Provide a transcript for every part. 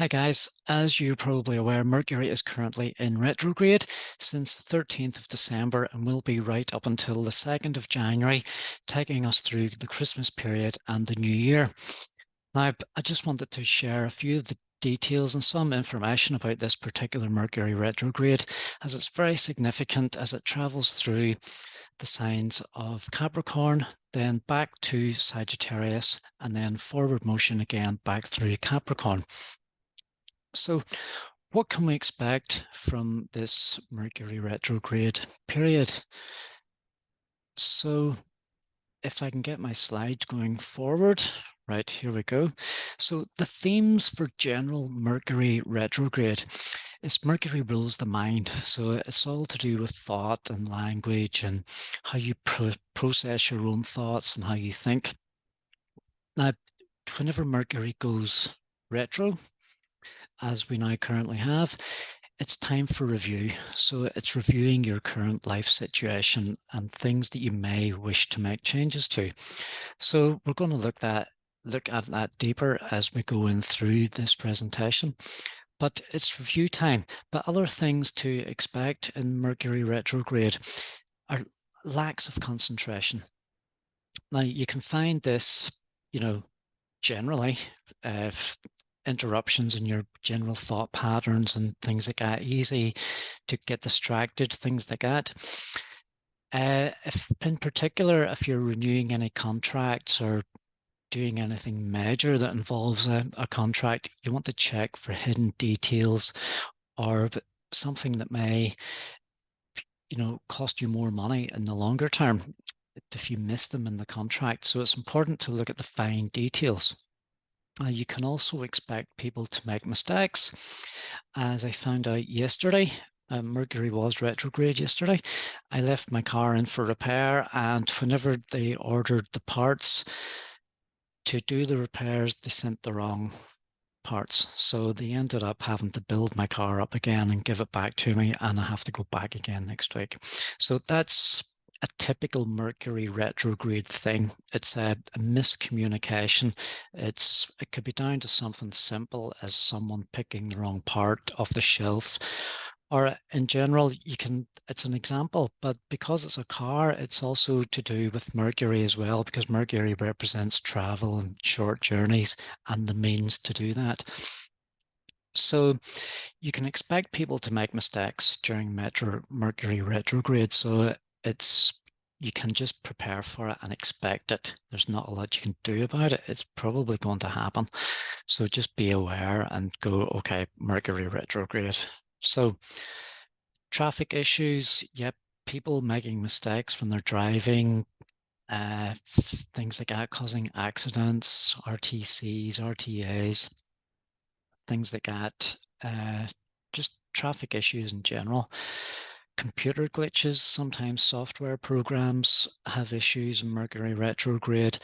Hi guys, as you're probably aware, Mercury is currently in retrograde since the 13th of December and will be right up until the 2nd of January, taking us through the Christmas period and the New Year. Now, I just wanted to share a few of the details and some information about this particular Mercury retrograde, as it's very significant as it travels through the signs of Capricorn, then back to Sagittarius, and then forward motion again back through Capricorn. So what can we expect from this Mercury retrograde period? So if I can get my slide going forward, right, here we go. So the themes for general Mercury retrograde is Mercury rules the mind. So it's all to do with thought and language and how you process your own thoughts and how you think. Now, whenever Mercury goes retro, as we now currently have, it's time for review. So it's reviewing your current life situation and things that you may wish to make changes to. So we're going to look at that deeper as we go in through this presentation. But it's review time. But other things to expect in Mercury retrograde are lacks of concentration. Now you can find this, generally, interruptions in your general thought patterns and things like that, easy to get distracted, things like that. If in particular, if you're renewing any contracts or doing anything major that involves a contract, you want to check for hidden details or something that may, cost you more money in the longer term if you miss them in the contract. So it's important to look at the fine details. You can also expect people to make mistakes. As I found out yesterday, Mercury was retrograde yesterday. I left my car in for repair, and whenever they ordered the parts to do the repairs, they sent the wrong parts. So they ended up having to build my car up again and give it back to me, and I have to go back again next week. So that's a typical Mercury retrograde thing. It's a miscommunication. It could be down to something simple as someone picking the wrong part off the shelf, or in general, it's an example, but because it's a car, it's also to do with Mercury as well, because Mercury represents travel and short journeys and the means to do that. So you can expect people to make mistakes during Mercury retrograde. So you can just prepare for it and expect it. There's not a lot you can do about it. It's probably going to happen. So just be aware and go, okay, Mercury retrograde. So traffic issues, yep, people making mistakes when they're driving, things like that, causing accidents, RTCs, RTAs, things like that, just traffic issues in general. Computer glitches, sometimes software programs have issues in Mercury retrograde,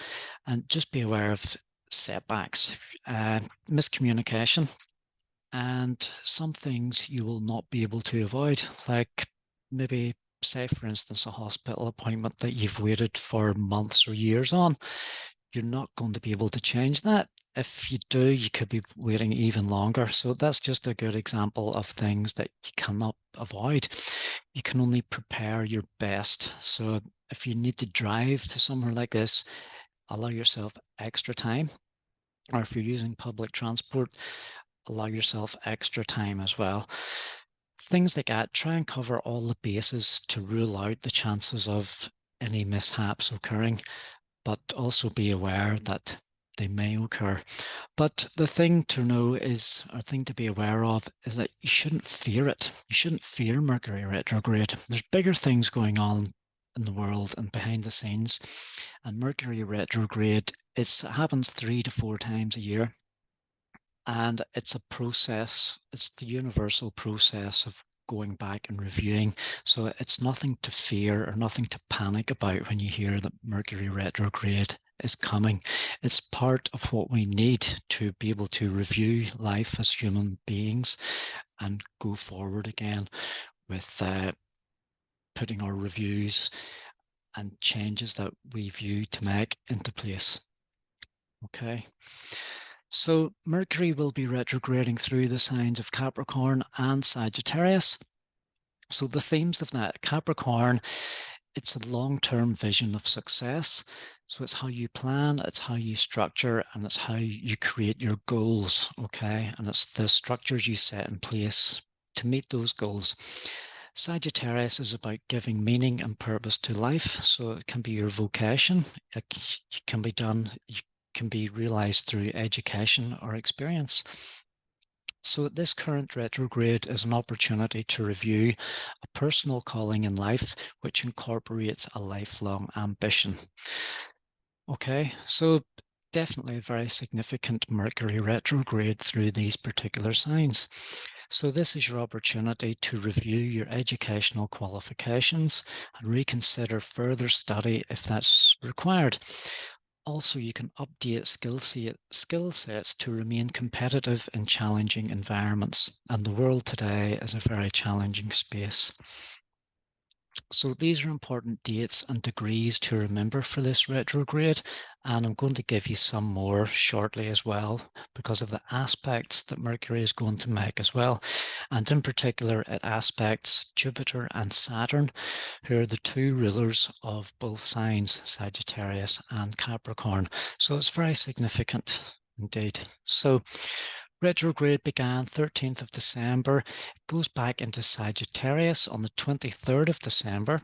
and just be aware of setbacks, miscommunication, and some things you will not be able to avoid, like maybe, say, for instance, a hospital appointment that you've waited for months or years on. You're not going to be able to change that. If you do, you could be waiting even longer. So that's just a good example of things that you cannot avoid. You can only prepare your best. So if you need to drive to somewhere like this, allow yourself extra time. Or if you're using public transport, allow yourself extra time as well. Things like that, try and cover all the bases to rule out the chances of any mishaps occurring, but also be aware that they may occur. But the thing to know is, or thing to be aware of, is that you shouldn't fear it. You shouldn't fear Mercury retrograde. There's bigger things going on in the world and behind the scenes. And Mercury retrograde, it happens 3 to 4 times a year. And it's a process, it's the universal process of going back and reviewing. So it's nothing to fear or nothing to panic about when you hear that Mercury retrograde is coming. It's part of what we need to be able to review life as human beings and go forward again with putting our reviews and changes that we view to make into place. Okay. So Mercury will be retrograding through the signs of Capricorn and Sagittarius. So the themes of that: Capricorn, it's a long-term vision of success. So it's how you plan, it's how you structure, and it's how you create your goals, okay? And it's the structures you set in place to meet those goals. Sagittarius is about giving meaning and purpose to life. So it can be your vocation. It can be done, you can be realized through education or experience. So this current retrograde is an opportunity to review a personal calling in life, which incorporates a lifelong ambition. Okay, so definitely a very significant Mercury retrograde through these particular signs. So this is your opportunity to review your educational qualifications and reconsider further study if that's required. Also, you can update skill sets to remain competitive in challenging environments. And the world today is a very challenging space. So these are important dates and degrees to remember for this retrograde, and I'm going to give you some more shortly as well because of the aspects that Mercury is going to make as well. And in particular, it aspects Jupiter and Saturn, who are the two rulers of both signs, Sagittarius and Capricorn. So it's very significant indeed. So retrograde began 13th of December. It goes back into Sagittarius on the 23rd of December.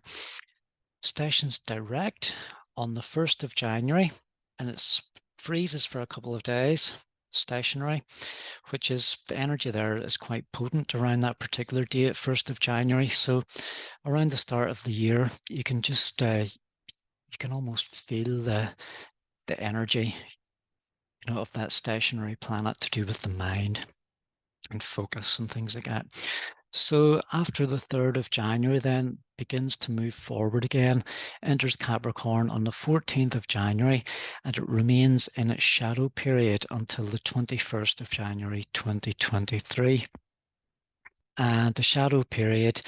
Stations direct on the 1st of January, and it freezes for a couple of days, stationary, which is, the energy there is quite potent around that particular date, 1st of January. So around the start of the year, you can just, you can almost feel the energy, of that stationary planet to do with the mind and focus and things like that. So after the 3rd of January then begins to move forward again, enters Capricorn on the 14th of January, and it remains in its shadow period until the 21st of January 2023. And the shadow period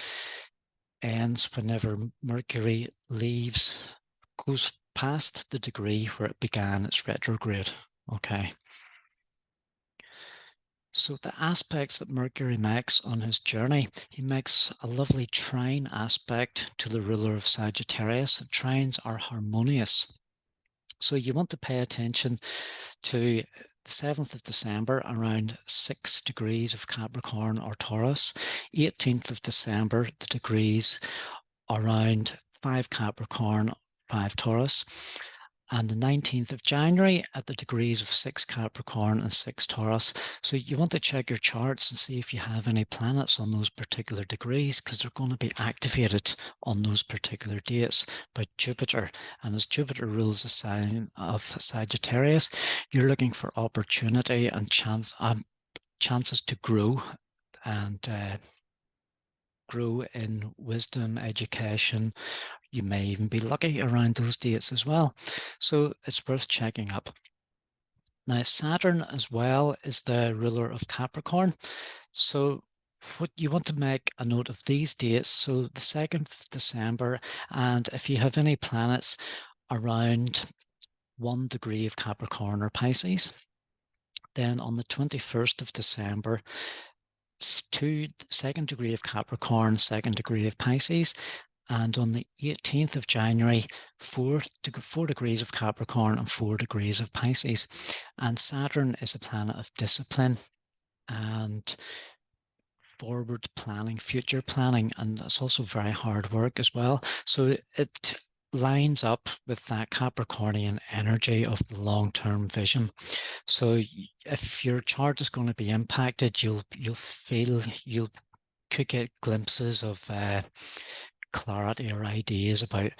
ends whenever Mercury goes past the degree where it began its retrograde. Okay. So the aspects that Mercury makes on his journey, he makes a lovely trine aspect to the ruler of Sagittarius. The trines are harmonious. So you want to pay attention to the 7th of December around 6 degrees of Capricorn or Taurus. 18th of December, the degrees around 5 Capricorn, 5 Taurus. And the 19th of January at the degrees of 6 Capricorn and 6 Taurus. So you want to check your charts and see if you have any planets on those particular degrees, because they're going to be activated on those particular dates by Jupiter. And as Jupiter rules the sign of Sagittarius, you're looking for opportunity and chances to grow and grow in wisdom, education. You may even be lucky around those dates as well. So it's worth checking up. Now, Saturn as well is the ruler of Capricorn. So what you want to make a note of these dates. So the 2nd of December, and if you have any planets around 1 degree of Capricorn or Pisces, then on the 21st of December, 2nd degree of Capricorn, 2nd degree of Pisces, and on the 18th of January, 4 degrees of Capricorn and 4 degrees of Pisces. And Saturn is a planet of discipline and forward planning, future planning, and it's also very hard work as well. So it lines up with that Capricornian energy of the long-term vision. So if your chart is going to be impacted, you could get glimpses of clarity or ideas about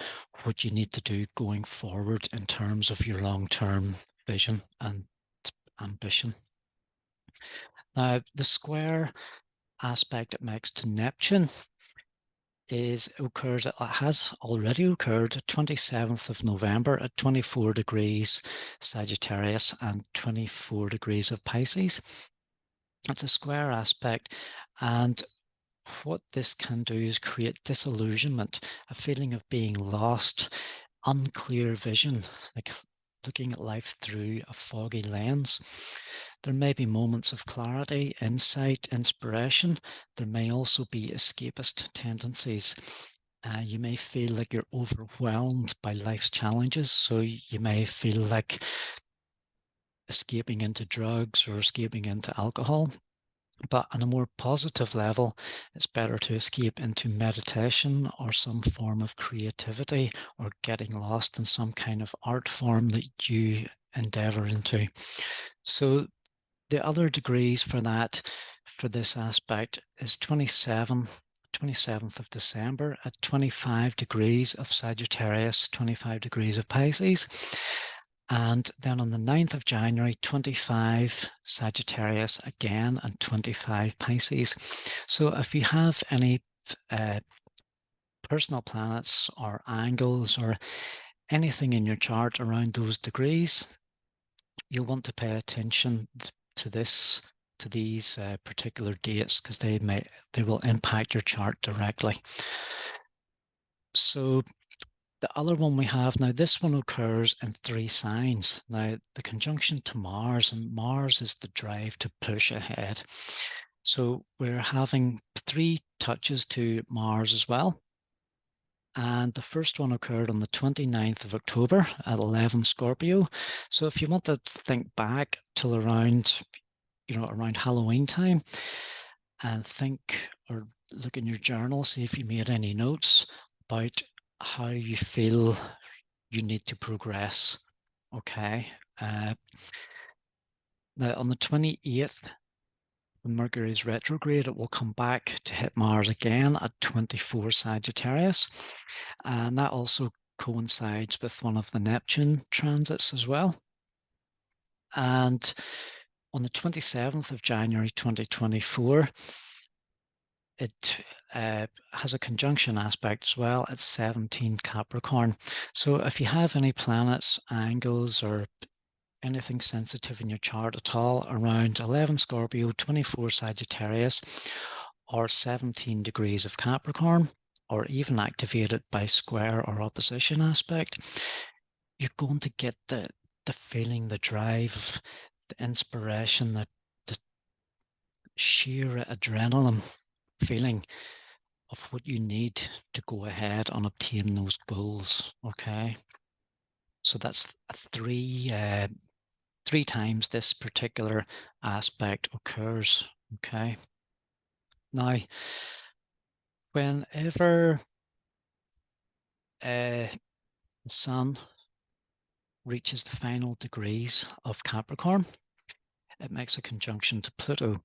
what you need to do going forward in terms of your long-term vision and ambition. Now, the square aspect it makes to Neptune has already occurred 27th of November at 24 degrees Sagittarius and 24 degrees of Pisces. It's a square aspect, and what this can do is create disillusionment, a feeling of being lost, unclear vision, like looking at life through a foggy lens. There may be moments of clarity, insight, inspiration. There may also be escapist tendencies. You may feel like you're overwhelmed by life's challenges, so you may feel like escaping into drugs or escaping into alcohol. But on a more positive level, it's better to escape into meditation or some form of creativity, or getting lost in some kind of art form that you endeavor into. So the other degrees for that, for this aspect, is 27th of December at 25 degrees of Sagittarius, 25 degrees of Pisces. And then on the 9th of January, 25 Sagittarius again and 25 Pisces. So if you have any personal planets or angles or anything in your chart around those degrees, you'll want to pay attention to these particular dates, because they will impact your chart directly. So the other one we have now, this one occurs in 3 signs. Now, the conjunction to Mars, and Mars is the drive to push ahead. So we're having 3 touches to Mars as well. And the first one occurred on the 29th of October at 11 Scorpio. So if you want to think back till around Halloween time, and think or look in your journal, see if you made any notes about how you feel you need to progress. Okay. Now on the 28th, when Mercury is retrograde, it will come back to hit Mars again at 24 Sagittarius. And that also coincides with one of the Neptune transits as well. And on the 27th of January 2024, it has a conjunction aspect as well at 17 Capricorn. So if you have any planets, angles, or anything sensitive in your chart at all around 11 Scorpio, 24 Sagittarius, or 17 degrees of Capricorn, or even activated by square or opposition aspect, you're going to get the feeling, the drive, the inspiration, the sheer adrenaline feeling of what you need to go ahead and obtain those goals. Okay, so that's 3 times this particular aspect occurs. Okay, now whenever the Sun reaches the final degrees of Capricorn, it makes a conjunction to Pluto.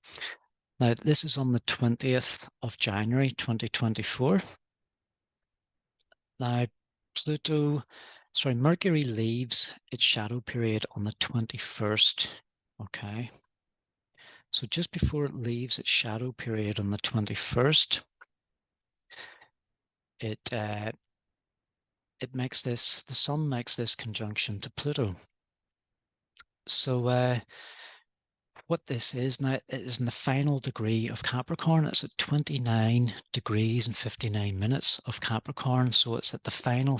Now, this is on the 20th of January 2024. Now, Mercury leaves its shadow period on the 21st. Okay. So just before it leaves its shadow period on the 21st, the Sun makes this conjunction to Pluto. So what this is now, it is in the final degree of Capricorn. It's at 29 degrees and 59 minutes of Capricorn. So it's at the final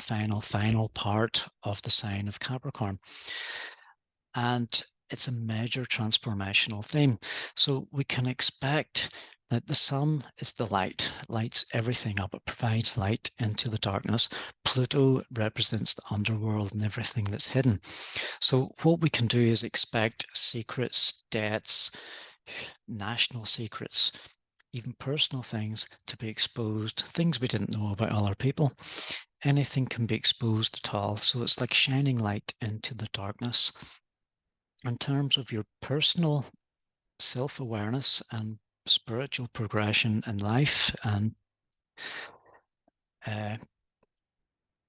part of the sign of Capricorn. And it's a major transformational theme. So we can expect that the Sun is the light. It lights everything up. It provides light into the darkness. Pluto represents the underworld and everything that's hidden. So what we can do is expect secrets, debts, national secrets, even personal things to be exposed, things we didn't know about other people. Anything can be exposed at all. So it's like shining light into the darkness. In terms of your personal self-awareness and spiritual progression in life, and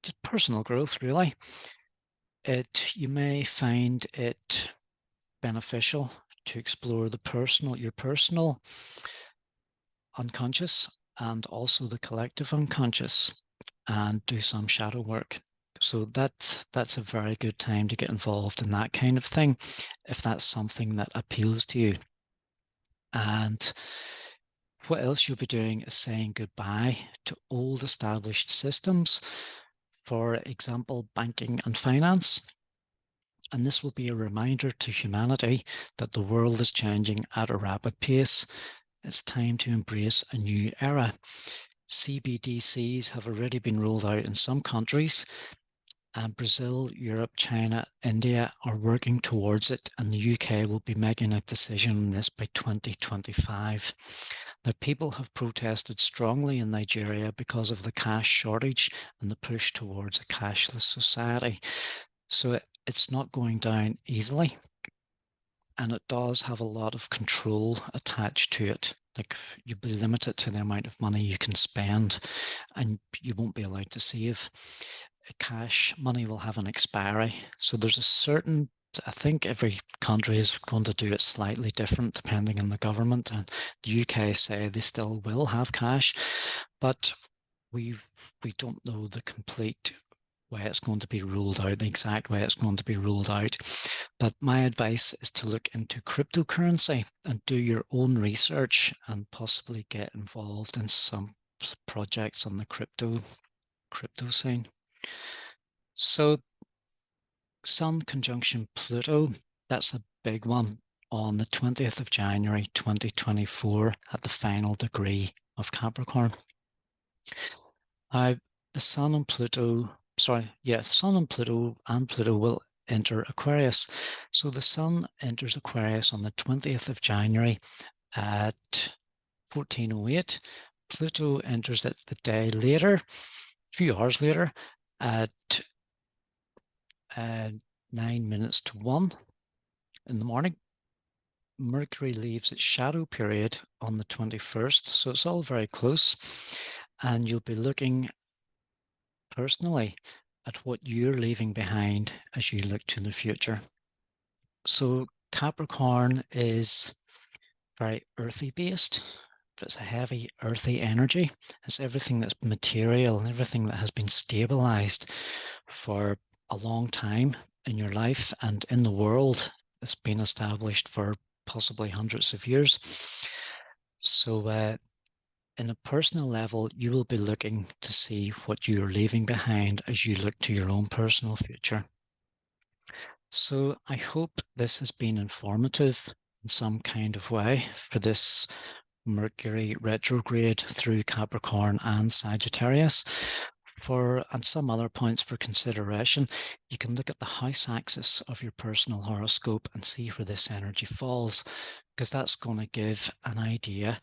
just personal growth, really, you may find it beneficial to explore your personal unconscious and also the collective unconscious, and do some shadow work. So that's a very good time to get involved in that kind of thing, if that's something that appeals to you. And what else you'll be doing is saying goodbye to old established systems, for example, banking and finance. And this will be a reminder to humanity that the world is changing at a rapid pace. It's time to embrace a new era. CBDCs have already been rolled out in some countries, and Brazil, Europe, China, India are working towards it, and the UK will be making a decision on this by 2025. Now, people have protested strongly in Nigeria because of the cash shortage and the push towards a cashless society. So it's not going down easily, and it does have a lot of control attached to it. Like, you'll be limited to the amount of money you can spend, and you won't be allowed to save. Cash money will have an expiry. So there's a certain, I think every country is going to do it slightly different depending on the government. And the UK say they still will have cash, but we don't know the complete way it's going to be ruled out, the exact way it's going to be ruled out. But my advice is to look into cryptocurrency and do your own research and possibly get involved in some projects on the crypto scene. So Sun conjunction Pluto, that's a big one on the 20th of January 2024 at the final degree of Capricorn. The Sun and Pluto, Sun and Pluto will enter Aquarius. So the Sun enters Aquarius on the 20th of January at 14:08. Pluto enters it the day later, a few hours later, at 1:09 in the morning. Mercury leaves its shadow period on the 21st, so it's all very close, and you'll be looking personally at what you're leaving behind as you look to the future. So Capricorn is very earthy based. It's a heavy earthy energy. It's everything that's material, everything that has been stabilized for a long time in your life and in the world. It's been established for possibly hundreds of years. So in a personal level, you will be looking to see what you're leaving behind as you look to your own personal future. So I hope this has been informative in some kind of way for this Mercury retrograde through Capricorn and Sagittarius. And some other points for consideration, you can look at the house axis of your personal horoscope and see where this energy falls, because that's going to give an idea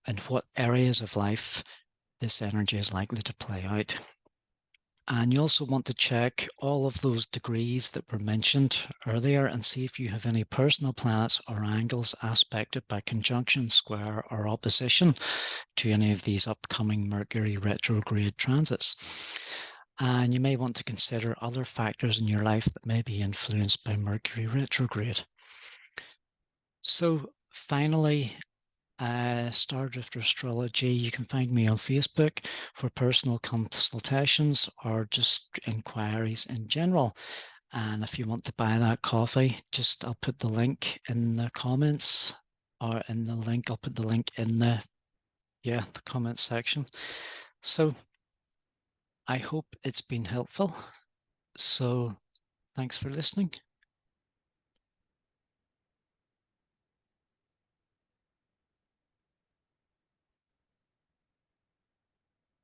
in what areas of life this energy is likely to play out. And you also want to check all of those degrees that were mentioned earlier and see if you have any personal planets or angles aspected by conjunction, square, or opposition to any of these upcoming Mercury retrograde transits. And you may want to consider other factors in your life that may be influenced by Mercury retrograde. So finally, Stardrifter Astrology. You can find me on Facebook for personal consultations or just inquiries in general. And if you want to buy that coffee, I'll put the link in the comments, or in the link, I'll put the link in the comments section. So I hope it's been helpful. So thanks for listening.